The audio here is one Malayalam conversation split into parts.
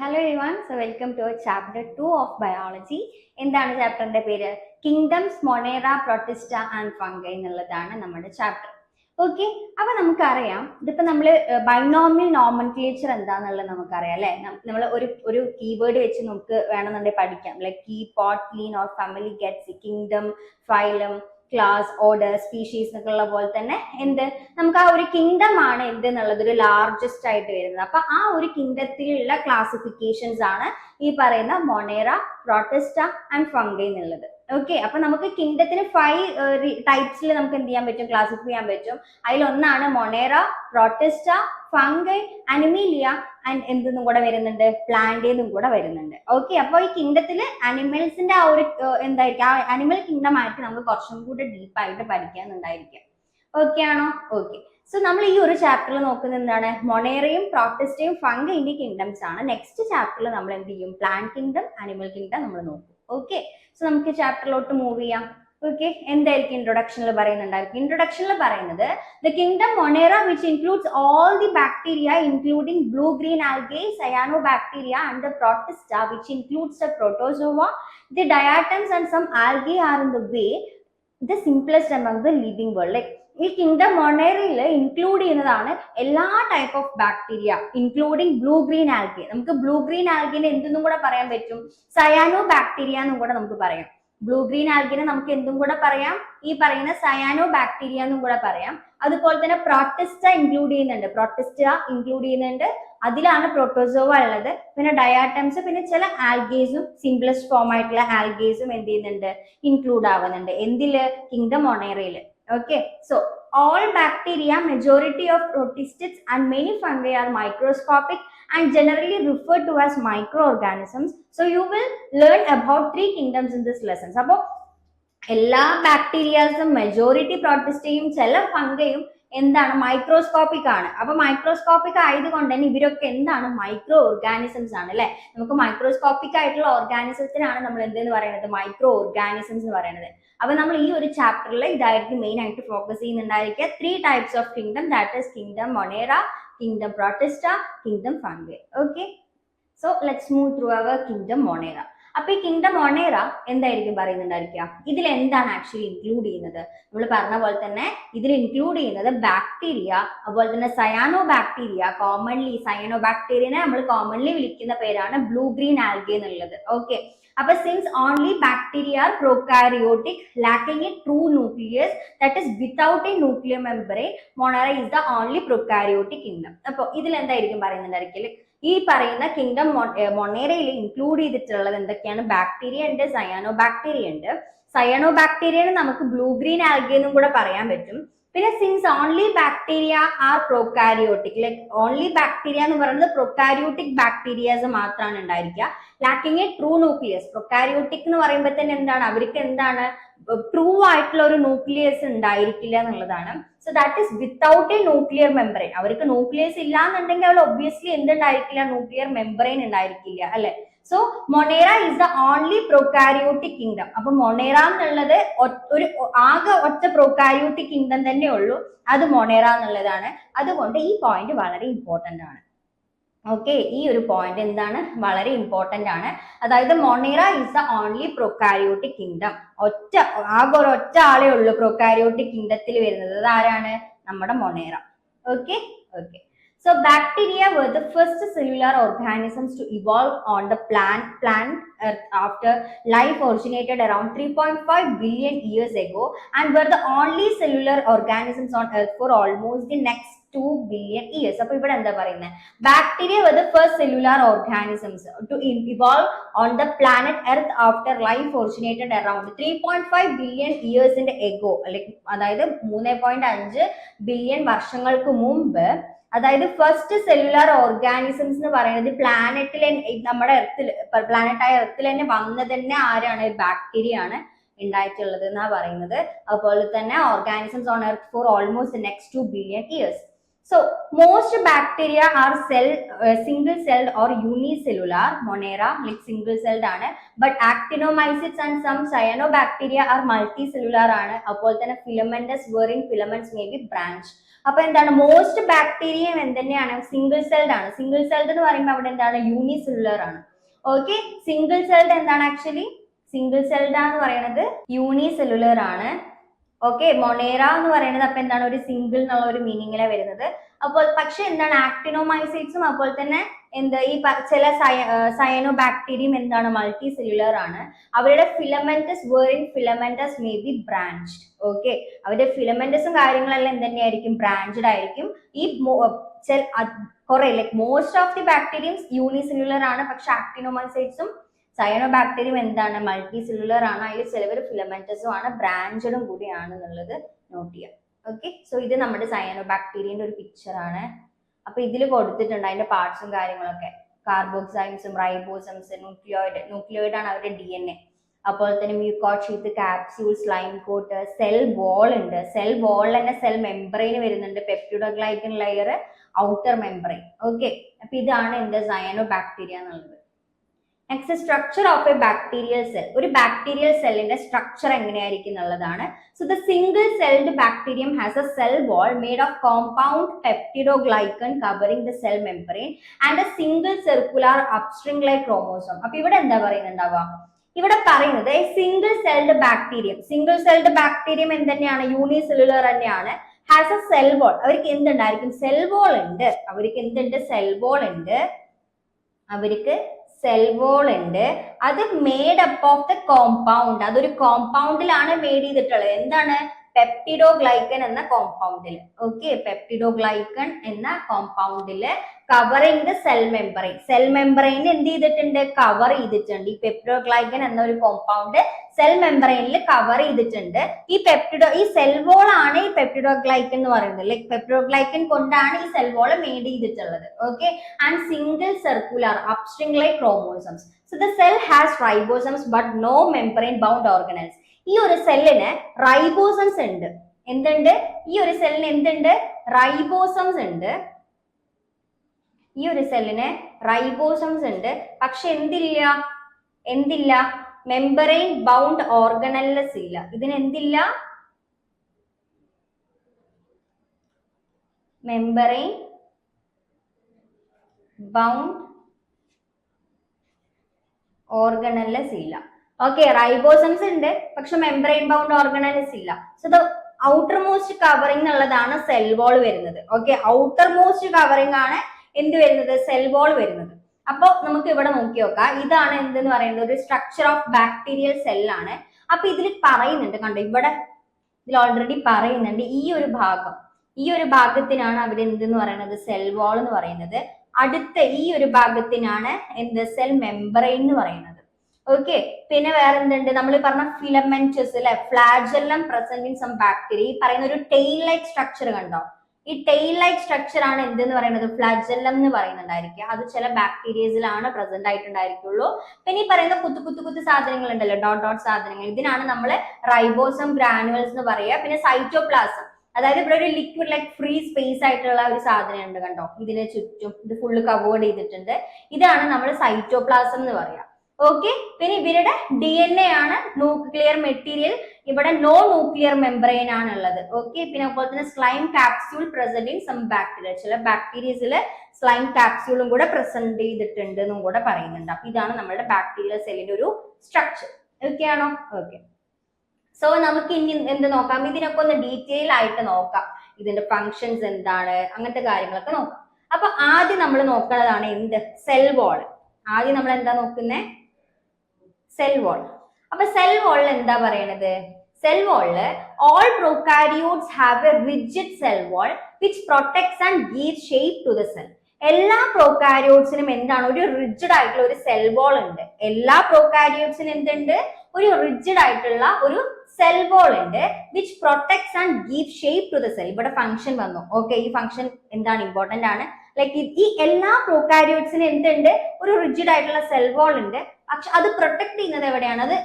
Hello everyone. So welcome to chapter 2 of biology. എന്താണ് ചാപ്റ്ററിന്റെ പേര്? Kingdoms, Monera, Protista and fungi എന്നുള്ളതാണ് നമ്മുടെ ചാപ്റ്റർ. ഓക്കെ, അപ്പൊ നമുക്കറിയാം ഇതിപ്പോ നമ്മള് ബൈനോമിയൽ നോമൻക്ലേച്ചർ എന്താന്നുള്ളത് നമുക്കറിയാം അല്ലെ. നമ്മൾ ഒരു കീവേഡ് വെച്ച് നമുക്ക് വേണമെന്നുണ്ടെങ്കിൽ പഠിക്കാം. Like key, pot, lean or family, gets, kingdom, phylum, class, order, species എന്നൊക്കെ ഉള്ള പോലെ തന്നെ എന്ത് നമുക്ക് ആ ഒരു കിങ്ഡം ആണ് എന്ത് എന്നുള്ളത് ഒരു ലാർജസ്റ്റ് ആയിട്ട് വരുന്നത്. അപ്പൊ ആ ഒരു കിങ്ഡത്തിലുള്ള ക്ലാസിഫിക്കേഷൻസ് ആണ് ഈ പറയുന്ന മൊണേറ, പ്രൊട്ടിസ്റ്റ ആൻഡ് ഫംഗൈ എന്നുള്ളത്. ഓക്കെ, അപ്പൊ നമുക്ക് കിങ്ഡത്തിന് 5 ടൈപ്സിൽ നമുക്ക് എന്ത് ചെയ്യാൻ പറ്റും, ക്ലാസിഫൈ ചെയ്യാൻ പറ്റും. അതിലൊന്നാണ് മൊണേറ, പ്രൊട്ടിസ്റ്റ, ഫംഗൈ, അനിമീലിയ ആൻഡ് എന്തെന്നും കൂടെ വരുന്നുണ്ട്, പ്ലാന്റേന്നും കൂടെ വരുന്നുണ്ട്. ഓക്കെ, അപ്പൊ ഈ കിങ്ഡത്തില് അനിമൽസിന്റെ ആ ഒരു എന്തായിരിക്കും, ആ അനിമൽ കിങ്ഡം ആയിട്ട് നമുക്ക് കുറച്ചും കൂടെ ഡീപ്പായിട്ട് പഠിക്കാന്നുണ്ടായിരിക്കും. ഓക്കെ ആണോ? ഓക്കെ, സോ നമ്മൾ ഈ ഒരു ചാപ്റ്ററിൽ നോക്കുന്നത് എന്താണ്, മൊണേറയും പ്രൊട്ടിസ്റ്റയും ഫംഗൈന്റെ കിങ്ഡംസ് ആണ്. നെക്സ്റ്റ് ചാപ്റ്ററിൽ നമ്മൾ എന്ത് ചെയ്യും, പ്ലാന്റ് കിങ്ഡം, അനിമൽ കിങ്ഡം നമ്മൾ നോക്കും. ഓക്കെ, സോ നമുക്ക് ചാപ്റ്ററിലോട്ട് മൂവ് ചെയ്യാം. ഓക്കെ, എന്തായിരിക്കും ഇൻട്രൊഡക്ഷനിൽ പറയുന്നുണ്ടായിരിക്കും. ഇൻട്രൊഡക്ഷനിൽ പറയുന്നത് the kingdom Monera which includes all the bacteria including blue green algae, cyanobacteria and the Protista which includes the protozoa, the diatoms and some algae are in the way the simplest among the living world. Like ഈ കിങ്ഡം മൊണേറയിൽ ഇൻക്ലൂഡ് ചെയ്യുന്നതാണ് എല്ലാ type of bacteria including blue green algae. നമുക്ക് ബ്ലൂ ഗ്രീൻ ആൽഗിനെ എന്തെന്നും കൂടെ പറയാൻ പറ്റും, സയാനോ ബാക്ടീരിയ എന്നും കൂടെ നമുക്ക് പറയാം. ബ്ലൂ ഗ്രീൻ ആൽഗിനെ നമുക്ക് എന്തും കൂടെ പറയാം, ഈ പറയുന്ന സയാനോ ബാക്ടീരിയ എന്നും കൂടെ പറയാം. അതുപോലെ തന്നെ പ്രൊട്ടിസ്റ്റ ഇൻക്ലൂഡ് ചെയ്യുന്നുണ്ട്, അതിലാണ് പ്രോട്ടോസോവ ഉള്ളത്. പിന്നെ ഡയാറ്റംസ്, പിന്നെ ചില ആൽഗേസും സിംപ്ലസ്റ്റ് ഫോം ആയിട്ടുള്ള ആൽഗേസും എന്ത് ചെയ്യുന്നുണ്ട്, ഇൻക്ലൂഡ് ആവുന്നുണ്ട്. എന്തില്, kingdom മൊണേറയില്. Okay, so all bacteria, majority of protists and many fungi are microscopic and generally referred to as microorganisms. So you will learn about 3 kingdoms in this lesson. So എല്ലാ ബാക്ടീരിയാസും മെജോറിറ്റി പ്രോട്ടിസ്റ്റയും ചില ഫംഗയും എന്താണ്, മൈക്രോസ്കോപ്പിക് ആണ്. അപ്പൊ മൈക്രോസ്കോപ്പിക് ആയതുകൊണ്ട് തന്നെ ഇവരൊക്കെ എന്താണ്, മൈക്രോ ഓർഗാനിസംസ് ആണ് അല്ലെ. നമുക്ക് മൈക്രോസ്കോപ്പിക് ആയിട്ടുള്ള ഓർഗാനിസത്തിനാണ് നമ്മൾ എന്തെന്ന് പറയുന്നത്, മൈക്രോ ഓർഗാനിസംസ് എന്ന് പറയുന്നത്. അപ്പൊ നമ്മൾ ഈ ഒരു ചാപ്റ്ററിൽ ഇതായിരിക്കും മെയിൻ ആയിട്ട് ഫോക്കസ് ചെയ്യുന്നുണ്ടായിരിക്കുക. 3 types of kingdom, that is kingdom Monera, kingdom Protista, kingdom Fungi. Okay, so let's move through our kingdom Monera. അപ്പൊ ഈ കിങ്ഡം മൊണേറ എന്തായിരിക്കും പറയുന്നുണ്ടായിരിക്കുക, ഇതിൽ എന്താണ് ആക്ച്വലി ഇൻക്ലൂഡ് ചെയ്യുന്നത്. നമ്മൾ പറഞ്ഞ പോലെ തന്നെ ഇതിൽ ഇൻക്ലൂഡ് ചെയ്യുന്നത് ബാക്ടീരിയ, അതുപോലെ തന്നെ സയാനോ ബാക്ടീരിയ. കോമൺലി സയാനോ ബാക്ടീരിയനെ നമ്മൾ കോമൺലി വിളിക്കുന്ന പേരാണ് ബ്ലൂ ഗ്രീൻ ആൽഗേ എന്നുള്ളത്. ഓക്കെ, അപ്പൊ since only bacteria R prokaryotic lacking A true nucleus, that is without a nuclear membrane, Monera is the only prokaryotic kingdom. അപ്പൊ ഇതിൽ എന്തായിരിക്കും പറയുന്നുണ്ടായിരിക്കും, ഈ പറയുന്ന കിങ്ഡം മൊണേറയിൽ ഇൻക്ലൂഡ് ചെയ്തിട്ടുള്ളത് എന്തൊക്കെയാണ്, ബാക്ടീരിയ ഉണ്ട്, സയാനോ ബാക്ടീരിയ ഉണ്ട്. സയാനോ ബാക്ടീരിയനെ നമുക്ക് ബ്ലൂ ഗ്രീൻ ആൽഗേ എന്നും കൂടെ പറയാൻ പറ്റും. പിന്നെ since only bacteria R prokaryotic, like only bacteria എന്ന് പറയുന്നത് പ്രൊകാരിയോട്ടിക് ബാക്ടീരിയാസ് മാത്രമാണ് ഉണ്ടായിരിക്കുക. ലാക്കിംഗ് എ ട്രൂ ന്യൂക്ലിയസ്, പ്രൊകാരിയോട്ടിക് എന്ന് പറയുമ്പോൾ തന്നെ എന്താണ്, അവർക്ക് എന്താണ്, ട്രൂ ആയിട്ടുള്ള ഒരു ന്യൂക്ലിയസ് ഉണ്ടായിരിക്കില്ല എന്നുള്ളതാണ്. So that is without a nuclear membrane. അവർക്ക് ന്യൂക്ലിയസ് ഇല്ലാന്നുണ്ടെങ്കിൽ അവൾ ഒബ്വിയസ്ലി എന്തുണ്ടായിരിക്കില്ല, ന്യൂക്ലിയർ മെമ്പറൈൻ ഉണ്ടായിരിക്കില്ല അല്ലെ. So Monera is the only prokaryotic kingdom. അപ്പൊ മൊണേറ എന്നുള്ളത് ഒരു ആകെ ഒറ്റ പ്രൊകാരിയോട്ടിക് കിങ്ഡം തന്നെ ഉള്ളൂ, അത് മൊണേറ എന്നുള്ളതാണ്. അതുകൊണ്ട് ഈ പോയിന്റ് വളരെ ഇമ്പോർട്ടന്റ് ആണ്. ഓക്കെ, ഈ ഒരു പോയിന്റ് എന്താണ്, വളരെ ഇമ്പോർട്ടന്റ് ആണ്. അതായത് Monera is the only prokaryotic kingdom. ആകെ ഒരൊറ്റ ആളേ ഉള്ളൂ പ്രൊകാരിയോട്ടിക് കിങ്ഡത്തിൽ വരുന്നത്, അത് ആരാണ്, നമ്മുടെ Monera. Okay, okay. So bacteria were the first cellular organisms to evolve on the planet Earth after life originated around 3.5 billion years ago and were the only cellular organisms on Earth for almost the next 2 billion years. അപ്പോൾ ഇവിടെ എന്താ പറയുന്നത്, bacteria were the first cellular organisms to evolve on the planet Earth after life originated around 3.5 billion years ago, അതായത് 3.5 ബില്യൺ വർഷങ്ങൾക്ക് മുമ്പ്. അതായത് ഫസ്റ്റ് സെല്ലുലാർ ഓർഗാനിസംസ് എന്ന് പറയുന്നത് പ്ലാനറ്റിൽ, നമ്മുടെ പ്ലാനറ്റായ എർത്തിൽ തന്നെ വന്നത് തന്നെ ആരാണ്, ബാക്ടീരിയ ആണ് ഉണ്ടായിട്ടുള്ളത് എന്നാ പറയുന്നത്. അതുപോലെ തന്നെ organisms on earth four almost next 2 billion years. So most bacteria are single celled or unicellular. Monera like single celled ആണ്. But actinomycetes and some cyanobacteria are multicellular ആണ്. അപ്പോൾ തന്നെ filamentous wherein filaments may be branched. അപ്പൊ എന്താണ് മോസ്റ്റ് ബാക്ടീരിയം എന്തെന്നെയാണ് സിംഗിൾ സെൽഡ് ആണ്. സിംഗിൾ സെൽഡ് എന്ന് പറയുമ്പോൾ അവിടെ എന്താണ് യൂണിസെല്ലുലർ ആണ്. ഓക്കെ, സിംഗിൾ സെൽഡ് എന്താണ് ആക്ച്വലി സിംഗിൾ സെൽഡ് എന്ന് പറയുന്നത് യൂണിസെല്ലുലർ ആണ്. ഓക്കെ, മൊണേറ എന്ന് പറയുന്നത് അപ്പൊ എന്താണ് ഒരു സിംഗിൾ എന്നുള്ള ഒരു മീനിങ്ങിലാണ് വരുന്നത്. അപ്പോൾ പക്ഷെ എന്താണ് ആക്ടിനോമൈസൈറ്റ്സും അപ്പോൾ തന്നെ എന്ത് ഈ ചില സയനോ ബാക്ടീരിയം എന്താണ് മൾട്ടി സെല്ലുലർ ആണ്. അവരുടെ ഫിലമെന്റസ് വേറിൻ filamentous may be branched. Okay, അവരുടെ ഫിലമെന്റസും കാര്യങ്ങളെല്ലാം എന്തെന്നെയായിരിക്കും ബ്രാഞ്ച്ഡ് ആയിരിക്കും. ഈ കുറെ like most of the bacteriums unicellular ആണ്, പക്ഷെ ആക്ടിനോമൈസൈറ്റ്സും സയനോബാക്ടീരിയം എന്താണ് മൾട്ടി സെല്ലുലർ ആണ്. അതിൽ ചിലവർ ഫിലമെന്റസും ആണ്, ബ്രാഞ്ചഡും കൂടിയാണ് എന്നുള്ളത് നോട്ട് ചെയ്യാം. ഓക്കെ, സോ ഇത് നമ്മുടെ സയനോബാക്ടീരിയന്റെ ഒരു പിക്ചർ ആണ്. അപ്പൊ ഇതിൽ കൊടുത്തിട്ടുണ്ട് അതിന്റെ പാർട്സും കാര്യങ്ങളൊക്കെ. കാർബോക്സൈംസും റൈബോസംസ്, ന്യൂക്ലിയോയിഡ് ആണ് അവരുടെ DNA. അപ്പോൾ തന്നെ mucoid sheath, capsule, slime coat, cell wall ഉണ്ട്. സെൽ വോളിൽ തന്നെ സെൽ മെംബ്രെയിൻ വരുന്നുണ്ട്, peptidoglycan layer, outer membrane. Okay, അപ്പൊ ഇതാണ് എന്ത് സയനോബാക്ടീരിയ എന്നുള്ളത്. Next structure of a bacterial cell. ഒരു ബാക്ടീരിയൽ സെല്ലിന്റെ സ്ട്രക്ചർ എങ്ങനെയായിരിക്കും എന്നുള്ളതാണ്. So the single celled bacterium has a cell wall made of compound peptidoglycan covering the cell membrane and a single circular upstring like chromosome. അപ്പൊ ഇവിടെ എന്താ പറയുന്നുണ്ടാവുക? ഇവിടെ പറയുന്നത് single celled bacterium. Single celled bacterium എന്തെന്നെയാണ് യൂണിസെല്ലുലർ തന്നെയാണ്. Has a cell wall. അവർക്ക് എന്തുണ്ടായിരിക്കും? സെൽ വാൾ ഉണ്ട്. അവർക്ക് എന്തുണ്ട്? സെൽ വാൾ ഉണ്ട്. അവർക്ക് സെൽ വോൾ ഉണ്ട്. അത് made up of the compound. അതൊരു കോമ്പൗണ്ടിലാണ് മെയ്ഡ് ചെയ്തിട്ടുള്ളത്. എന്താണ്? പെപ്റ്റിഡോഗ്ലൈക്കൻ എന്ന കോമ്പൗണ്ടിൽ. ഓക്കെ, പെപ്റ്റിഡോഗ്ലൈക്കൻ എന്ന കോമ്പൗണ്ടിൽ covering the cell membrane. Cell membrane എന്ത് ചെയ്തിട്ടുണ്ട്? കവർ ചെയ്തിട്ടുണ്ട്. ഈ പെപ്റ്റിഡോഗ്ലൈക്കൻ എന്ന ഒരു കോമ്പൗണ്ട് സെൽ മെംബ്രെയിനിൽ കവർ ചെയ്തിട്ടുണ്ട്. ഈ സെൽ വോൾ ആണ് ഈ പെപ്റ്റിഡോഗ്ലൈക്കൻ എന്ന് പറയുന്നത്. ലൈക് പെപ്റ്റിഡോഗ്ലൈക്കൻ കൊണ്ടാണ് ഈ സെൽ വോൾ മെയ്ഡ് ചെയ്തിട്ടുള്ളത്. Okay, and single circular upstring like chromosomes. So the cell has ribosomes but no membrane bound organelles. ഈ ഒരു സെല്ലിന് റൈബോസംസ് ഉണ്ട്. എന്തുണ്ട്? ഈ ഒരു സെല്ലിന് എന്തുണ്ട്? റൈബോസംസ് ഉണ്ട്. ഈ ഒരു സെല്ലിന് റൈബോസംസ് ഉണ്ട്, പക്ഷെ എന്തില്ല? മെംബ്രെയിൻ ബൗണ്ട് ഓർഗനൽസ് ഇല്ല. ഇതിന് എന്തില്ല? മെംബ്രെയിൻ ബൗണ്ട് ഓർഗനൽസ് ഇല്ല. ഓക്കെ, റൈബോസംസ് ഉണ്ട്, പക്ഷെ മെംബ്രെയിൻ ബൗണ്ട് ഓർഗനൽസ് ഇല്ല. So the outer most covering എന്നുള്ളതാണ് സെൽ വാൾ വരുന്നത്. ഓക്കെ, ഔട്ടർ മോസ്റ്റ് കവറിംഗ് ആണ് എന്ത് വരുന്നത്? സെൽ വാൾ വരുന്നത്. അപ്പൊ നമുക്ക് ഇവിടെ നോക്കി നോക്കാം. ഇതാണ് എന്തെന്ന് പറയുന്നത്? ഒരു സ്ട്രക്ചർ ഓഫ് ബാക്ടീരിയൽ സെല്ലാണ്. അപ്പൊ ഇതിൽ പറയുന്നുണ്ട്, കണ്ടോ, ഇവിടെ ഇതിൽ ഓൾറെഡി പറയുന്നുണ്ട് ഈ ഒരു ഭാഗത്തിനാണ് അവിടെ എന്തെന്ന് പറയുന്നത്? സെൽ വാൾ എന്ന് പറയുന്നത്. അടുത്ത ഈ ഒരു ഭാഗത്തിനാണ് എന്ത്? സെൽ മെംബ്രെയിൻ എന്ന് പറയുന്നത്. ഓക്കെ, പിന്നെ വേറെ എന്തുണ്ട്? നമ്മൾ പറഞ്ഞ ഫിലമെന്റസ് അല്ലെ, ഫ്ലാജെല്ലം പ്രസന്റ് ഇൻ സം ബാക്ടീരിയ. ഈ പറയുന്ന ഒരു ടെയിൽ ലൈക്ക് സ്ട്രക്ചർ കണ്ടോ? ഈ ടെയിൽ ലൈക്ക് സ്ട്രക്ചർ ആണ് എന്തെന്ന് പറയുന്നത്? ഫ്ലാജെല്ലം എന്ന് പറയുന്നുണ്ടായിരിക്കുക. അത് ചില ബാക്ടീരിയസിലാണ് പ്രസന്റ് ആയിട്ടുണ്ടായിരിക്കുള്ളൂ. പിന്നെ ഈ പറയുന്ന കുത്തു സാധനങ്ങൾ ഉണ്ടല്ലോ, ഡോട്ട് സാധനങ്ങൾ, ഇതിനാണ് നമ്മൾ റൈബോസം ഗ്രാനുവൽസ് എന്ന് പറയുക. പിന്നെ സൈറ്റോപ്ലാസം, അതായത് ഇവിടെ ഒരു ലിക്വിഡ് ലൈക്ക് ഫ്രീ സ്പേസ് ആയിട്ടുള്ള ഒരു സാധനം ഉണ്ട് കണ്ടോ, ഇതിന് ചുറ്റും ഇത് ഫുള്ള് കവേർഡ് ചെയ്തിട്ടുണ്ട്. ഇതാണ് നമ്മൾ സൈറ്റോപ്ലാസം എന്ന് പറയുക. ഓക്കെ, പിന്നെ ഇവരുടെ DNA ആണ് ന്യൂക്ലിയർ മെറ്റീരിയൽ. ഇവിടെ നോ ന്യൂക്ലിയർ മെംബ്രെയിൻ ആണ് ഉള്ളത്. ഓക്കെ, പിന്നെ അതുപോലെ തന്നെ slime capsule present in some bacteria. ചില ബാക്ടീരിയസിൽ സ്ലൈം കാപ്സ്യൂളും കൂടെ പ്രസന്റ് ചെയ്തിട്ടുണ്ട് എന്നും കൂടെ പറയുന്നുണ്ട്. അപ്പൊ ഇതാണ് നമ്മുടെ ബാക്ടീരിയൽ സെല്ലിന്റെ ഒരു സ്ട്രക്ചർ. ഓക്കെ ആണോ? ഓക്കെ, സോ നമുക്ക് ഇനി എന്ത് നോക്കാം? ഇതിനൊക്കെ ഒന്ന് ഡീറ്റെയിൽ ആയിട്ട് നോക്കാം. ഇതിന്റെ ഫങ്ഷൻസ് എന്താണ്, അങ്ങനത്തെ കാര്യങ്ങളൊക്കെ നോക്കാം. അപ്പൊ ആദ്യം നമ്മൾ നോക്കുന്നതാണ് എന്ത്? Cell wall. ആദ്യം നമ്മൾ എന്താ നോക്കുന്നത്? Cell wall. അപ്പൊ സെൽ വാളിൽ എന്താ പറയണത്? സെൽ വാളില് all prokaryotes have a rigid cell wall which protects and gives shape to the cell. എല്ലാ പ്രോകാരിയോട്സിനും എന്താണ്? ഒരു റിജിഡ് ആയിട്ടുള്ള ഒരു സെൽ വാൾ ഉണ്ട്. എല്ലാ പ്രോകാരിയോട്സിനും എന്തുണ്ട്? ഒരു റിജിഡ് ആയിട്ടുള്ള ഒരു സെൽ വാൾ ഉണ്ട് which protects and give shape to the cell. ഇവിടെ ഫംഗ്ഷൻ വന്നു. ഓക്കെ, ഈ ഫംഗ്ഷൻ എന്താണ്? ഇമ്പോർട്ടന്റ് ആണ്. ലൈക്ക് ഈ എല്ലാ പ്രോകാരിയോട്സിനും എന്തുണ്ട്? ഒരു റിജിഡ് ആയിട്ടുള്ള സെൽ വാൾ ഉണ്ട്. അത് പ്രൊട്ടക്ട് ചെയ്യുന്നത് എവിടെയാണ്? അത്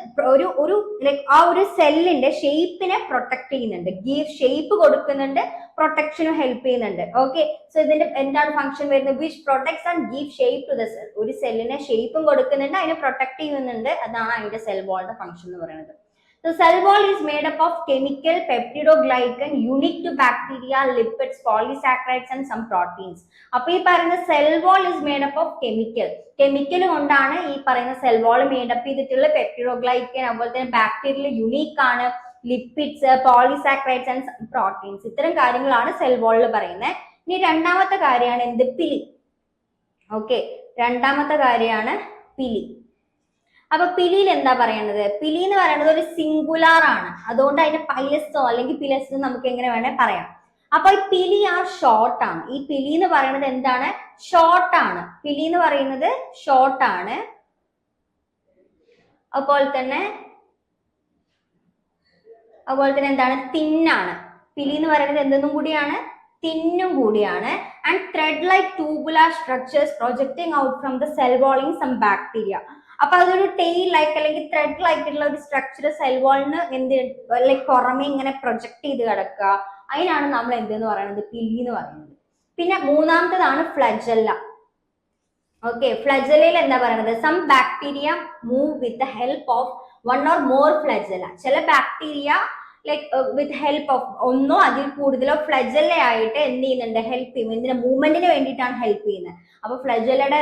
ഒരു ലൈക് ആ ഒരു സെല്ലിന്റെ ഷേപ്പിനെ പ്രൊട്ടക്ട് ചെയ്യുന്നുണ്ട്, ഗീവ് ഷേപ്പ് കൊടുക്കുന്നുണ്ട്, പ്രൊട്ടക്ഷനും ഹെൽപ്പ് ചെയ്യുന്നുണ്ട്. ഓക്കെ, സോ ഇതിന്റെ എന്താണ് ഫംഗ്ഷൻ വരുന്നത്? Which protects and give shape to the cell. ഒരു സെല്ലിനെ ഷേപ്പും കൊടുക്കുന്നുണ്ട്, അതിനെ പ്രൊട്ടക്ട് ചെയ്യുന്നുണ്ട്. അതാണ് അതിന്റെ സെൽ വാളിന്റെ ഫംഗ്ഷൻ എന്ന് പറയുന്നത്. The cell wall is made up of chemical peptidoglycan unique to bacteria, lipids, polysaccharides and some proteins. അപ്പോൾ ഈ പറയുന്ന cell wall is made up of chemical കൊണ്ടാണ് ഈ പറയുന്ന സെൽ വാൾ മേഡപ്പ് ചെയ്തിട്ടുള്ള. പെപ്റ്റിഡോഗ്ലൈക്കൻ, അതുപോലെ തന്നെ ബാക്ടീരിയൽ യുണീക്ക് ആണ്, ലിപ്പിഡ്സ്, പോളിസാക്രൈഡ്സ് ആൻഡ് പ്രോട്ടീൻസ്, ഇത്തരം കാര്യങ്ങളാണ് സെൽ വാളിൽ പറയുന്നത്. ഇനി രണ്ടാമത്തെ കാര്യമാണ് എന്ത്? പിലി. ഓക്കെ, രണ്ടാമത്തെ കാര്യമാണ് പിലി. അപ്പൊ പിലിയിൽ എന്താ പറയുന്നത്? പിലി എന്ന് പറയുന്നത് ഒരു സിംഗുലാർ ആണ്, അതുകൊണ്ട് അതിന്റെ പൈലസോ അല്ലെങ്കിൽ പിലസോ നമുക്ക് എങ്ങനെ വേണേ പറയാം. അപ്പൊ ഈ പിലി ആ ഷോർട്ട് ആണ്. ഈ പിലി എന്ന് പറയുന്നത് എന്താണ്? ഷോർട്ട് ആണ്. പിലി എന്ന് പറയുന്നത് ഷോർട്ട് ആണ്. അതുപോലെ തന്നെ എന്താണ്? തിന്നാണ്. പിലി എന്ന് പറയുന്നത് എന്തെന്നും കൂടിയാണ്? തിന്നും കൂടിയാണ്. And thread like tubular structures projecting out from the cell wall in some bacteria. അപ്പൊ അതൊരു ടെയിൽ ലൈക്ക് അല്ലെങ്കിൽ ത്രെഡ് ലൈക്കുള്ള ഒരു സ്ട്രക്ചർ സെൽ വാളിന് എന്ത് ലൈക്ക് പുറമെ ഇങ്ങനെ പ്രൊജക്ട് ചെയ്ത് കിടക്കുക. അതിനാണ് നമ്മൾ എന്തെന്ന് പറയുന്നത്? പിലി എന്ന് പറയുന്നത്. പിന്നെ മൂന്നാമത്തേതാണ് ഫ്ലജല്ല. ഓക്കെ, ഫ്ലജല്ലയിൽ എന്താ പറയുന്നത്? Some bacteria move with the help of one or more flagella. ചില bacteria like with help of ഒന്നോ അതിൽ കൂടുതലോ ഫ്ലജല്ല ആയിട്ട് എന്ത് ചെയ്യുന്നുണ്ട്? ഹെൽപ്പ് ചെയ്യും. ഇതിന്റെ മൂവ്മെന്റിന് വേണ്ടിയിട്ടാണ് ഹെൽപ്പ് ചെയ്യുന്നത്. അപ്പൊ ഫ്ലജല്ലയുടെ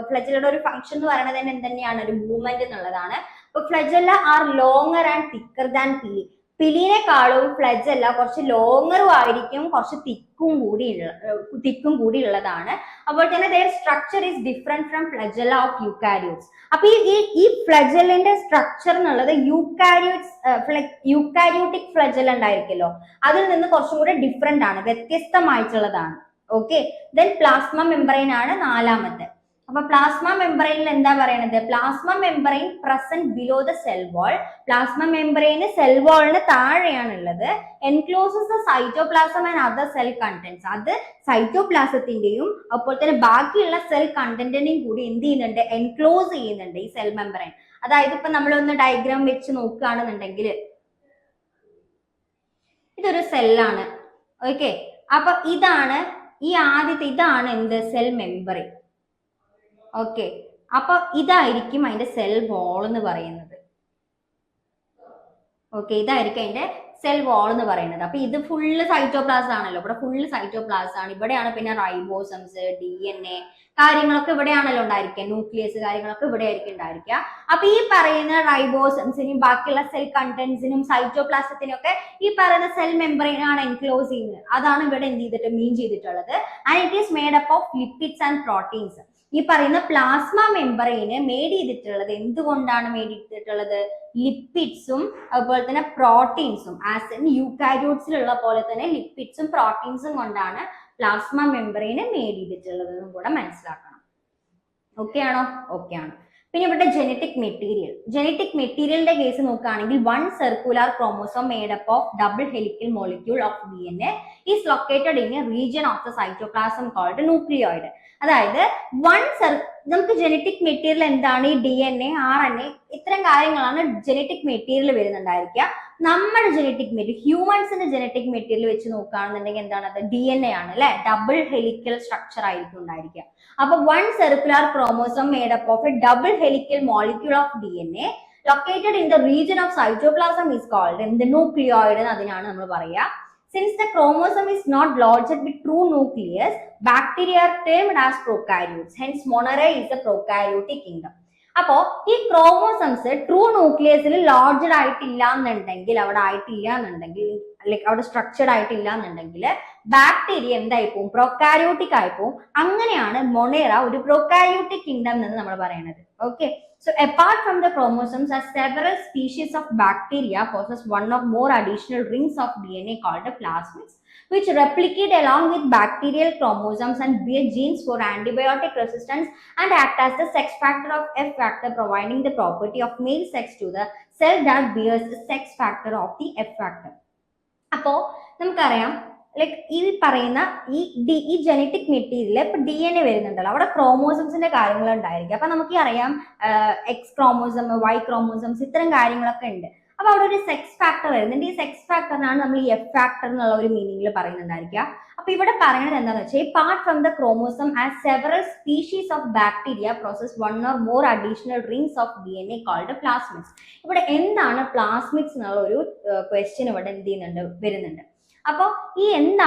ഫ്ലജല്ലയുടെ ഒരു ഫംഗ്ഷൻ എന്ന് പറയുന്നത് തന്നെ എന്താണ്? ഒരു മൂവ്മെന്റ് എന്നുള്ളതാണ്. അപ്പൊ flagella are longer and thicker than pili. പിലിനെക്കാളും ഫ്ലജല്ല കുറച്ച് ലോങ്ങറും ആയിരിക്കും, കുറച്ച് തിക്കും കൂടി ഉള്ളതാണ്. അതുപോലെ തന്നെ their structure is different from flagella of eukaryotes. അപ്പൊ ഈ ഫ്ലജല്ലിന്റെ സ്ട്രക്ചർ എന്നുള്ളത് യൂക്കാരിയോട്ടിക് ഫ്ലജല്ല ഉണ്ടായിരിക്കല്ലോ, അതിൽ നിന്ന് കുറച്ചും കൂടെ ഡിഫറെന്റ് ആണ്, വ്യത്യസ്തമായിട്ടുള്ളതാണ്. ഓക്കെ, ദെൻ പ്ലാസ്മ മെംബ്രെയിൻ ആണ് നാലാമത്തെ. അപ്പൊ പ്ലാസ്മ മെംബ്രെയിനിൽ എന്താ പറയുന്നത്? Plasma membrane present below the cell wall. Plasma മെംബ്രെയിന് സെൽ വാളിന് താഴെയാണ് ഉള്ളത്. Encloses the cytoplasm and other cell contents. അത് സൈറ്റോപ്ലാസത്തിന്റെയും അതുപോലെ തന്നെ ബാക്കിയുള്ള സെൽ കണ്ടന്റിനെയും കൂടി എന്ത് ചെയ്യുന്നുണ്ട്? എൻക്ലോസ് ചെയ്യുന്നുണ്ട് ഈ സെൽ മെംബ്രെയിൻ. അതായത് ഇപ്പൊ നമ്മളൊന്ന് ഡയഗ്രാം വെച്ച് നോക്കുകയാണെന്നുണ്ടെങ്കിൽ ഇതൊരു സെല്ലാണ്. ഓക്കെ, അപ്പൊ ഇതാണ് ഈ ആദ്യത്തെ, ഇതാണ് എന്ത്? Cell membrane. ഓക്കെ, അപ്പൊ ഇതായിരിക്കും അതിന്റെ സെൽ വാൾ എന്ന് പറയുന്നത്. ഓക്കെ, ഇതായിരിക്കും അതിന്റെ സെൽ വാൾ എന്ന് പറയുന്നത്. അപ്പൊ ഇത് ഫുള്ള് സൈറ്റോപ്ലാസം ആണല്ലോ, ഇവിടെ ഫുള്ള് സൈറ്റോപ്ലാസം ആണ്. ഇവിടെയാണ് പിന്നെ റൈബോസംസ്, DNA കാര്യങ്ങളൊക്കെ ഇവിടെയാണല്ലോ ഉണ്ടായിരിക്കുക, ന്യൂക്ലിയസ് കാര്യങ്ങളൊക്കെ ഇവിടെ ആയിരിക്കും ഉണ്ടായിരിക്കുക. അപ്പൊ ഈ പറയുന്ന റൈബോസംസിനും ബാക്കിയുള്ള സെൽ കണ്ടന്റ്സിനും സൈറ്റോപ്ലാസത്തിനും ഒക്കെ ഈ പറയുന്ന സെൽ മെംബ്രെയിൻ ആണ് എൻക്ലോസ് ചെയ്യുന്നത്. അതാണ് ഇവിടെ എന്ത് ചെയ്തിട്ട് മീൻ ചെയ്തിട്ടുള്ളത്. And it is made up of lipids and proteins. ഈ പറയുന്ന പ്ലാസ്മ മെംബ്രെയിന് മേഡ് ചെയ്തിട്ടുള്ളത് എന്തുകൊണ്ടാണ് മേഡ് ചെയ്തിട്ടുള്ളത്? ലിപ്പിഡ്സും അതുപോലെ തന്നെ പ്രോട്ടീൻസും. ആസ് ഇൻ യൂക്കാരിയോട്സിലുള്ള പോലെ തന്നെ ലിപ്പിഡ്സും പ്രോട്ടീൻസും കൊണ്ടാണ് പ്ലാസ്മ മെംബ്രെയിന് മേഡ് ചെയ്തിട്ടുള്ളത് എന്നും കൂടെ മനസ്സിലാക്കണം. ഓക്കെ ആണോ? ഓക്കെ ആണ്. പിന്നെ ഇവിടെ ജനറ്റിക് മെറ്റീരിയലിന്റെ കേസ് നോക്കുകയാണെങ്കിൽ one circular chromosome made up of double helical molecule of DNA is located in a region of the cytoplasm called nucleoid. അതായത് നമുക്ക് ജനറ്റിക് മെറ്റീരിയൽ എന്താണ്? ഈ DNA, RNA ഇത്തരം കാര്യങ്ങളാണ് ജനറ്റിക് മെറ്റീരിയൽ വരുന്നുണ്ടായിരിക്കുക. നമ്മുടെ ജനറ്റിക് മെറ്റീരിയൽ, ഹ്യൂമൻസിന്റെ ജനറ്റിക് മെറ്റീരിയൽ വെച്ച് നോക്കുകയാണെന്നുണ്ടെങ്കിൽ എന്താണ്? അത് DNA ആണ് അല്ലെ, ഡബിൾ ഹെലിക്കൽ സ്ട്രക്ചർ ആയിരിക്കും ഉണ്ടായിരിക്കുക. അപ്പൊ one circular chromosome made up of A double helical molecule of DNA located in the region of cytoplasm is called the nucleoid എന്ന് അതിനാണ് നമ്മൾ പറയുക. Since the chromosome is not lodged with true nucleus, bacteria are termed as prokaryotes. Hence, Monera is a prokaryotic kingdom. അപ്പോ ഈ ക്രോമോസംസ് ട്രൂ ന്യൂക്ലിയസിൽ ലോഡ്ജഡ് ആയിട്ടില്ല എന്നുണ്ടെങ്കിൽ, അവിടെ സ്ട്രക്ചർഡ് ആയിട്ടില്ല എന്നുണ്ടെങ്കിൽ ബാക്ടീരിയ എന്തായി പോകും? പ്രൊക്കാരിയോട്ടിക് ആയി പോകും. അങ്ങനെയാണ് മൊണേറ ഒരു പ്രൊക്കാരിയോട്ടിക് കിങ്ഡം എന്ന് നമ്മൾ പറയുന്നത്. Okay, so apart from the chromosomes, several species of bacteria possess one or more additional rings of DNA called the plasmids, which replicate along with bacterial chromosomes and bear genes for antibiotic resistance and act as the sex factor of F factor, providing the property of male sex to the cell that bears the sex factor of the F factor. അപ്പോൾ നമുക്കറിയാം ലൈക്ക് ഈ പറയുന്ന ഈ ജനറ്റിക് മെറ്റീരിയൽ ഇപ്പൊ DNA വരുന്നുണ്ടല്ലോ, അവിടെ ക്രോമോസോംസിന്റെ കാര്യങ്ങൾ ഉണ്ടായിരിക്കും. അപ്പൊ നമുക്ക് അറിയാം എക്സ് ക്രോമോസം, വൈ ക്രോമോസോംസ്, ഇത്തരം കാര്യങ്ങളൊക്കെ ഉണ്ട്. അപ്പൊ അവിടെ ഒരു സെക്സ് ഫാക്ടർ വരുന്നുണ്ട്. ഈ സെക്സ് ഫാക്ടറിനാണ് നമ്മൾ ഈ എഫ് ഫാക്ടർ എന്നുള്ള ഒരു മീനിങ്ങിൽ പറയുന്നുണ്ടായിരിക്കുക. അപ്പൊ ഇവിടെ പറയുന്നത് എന്താണെന്ന് വെച്ചാൽ, part from the chromosome as several species of bacteria process one or more additional rings of DNA called plasmids. ഇവിടെ എന്താണ് പ്ലാസ്മിഡ്സ് എന്നുള്ള ഒരു ക്വസ്റ്റ്യൻ ഇവിടെ എന്ത് ചെയ്യുന്നുണ്ട്, വരുന്നുണ്ട്. അപ്പോൾ ഈ എന്താണ്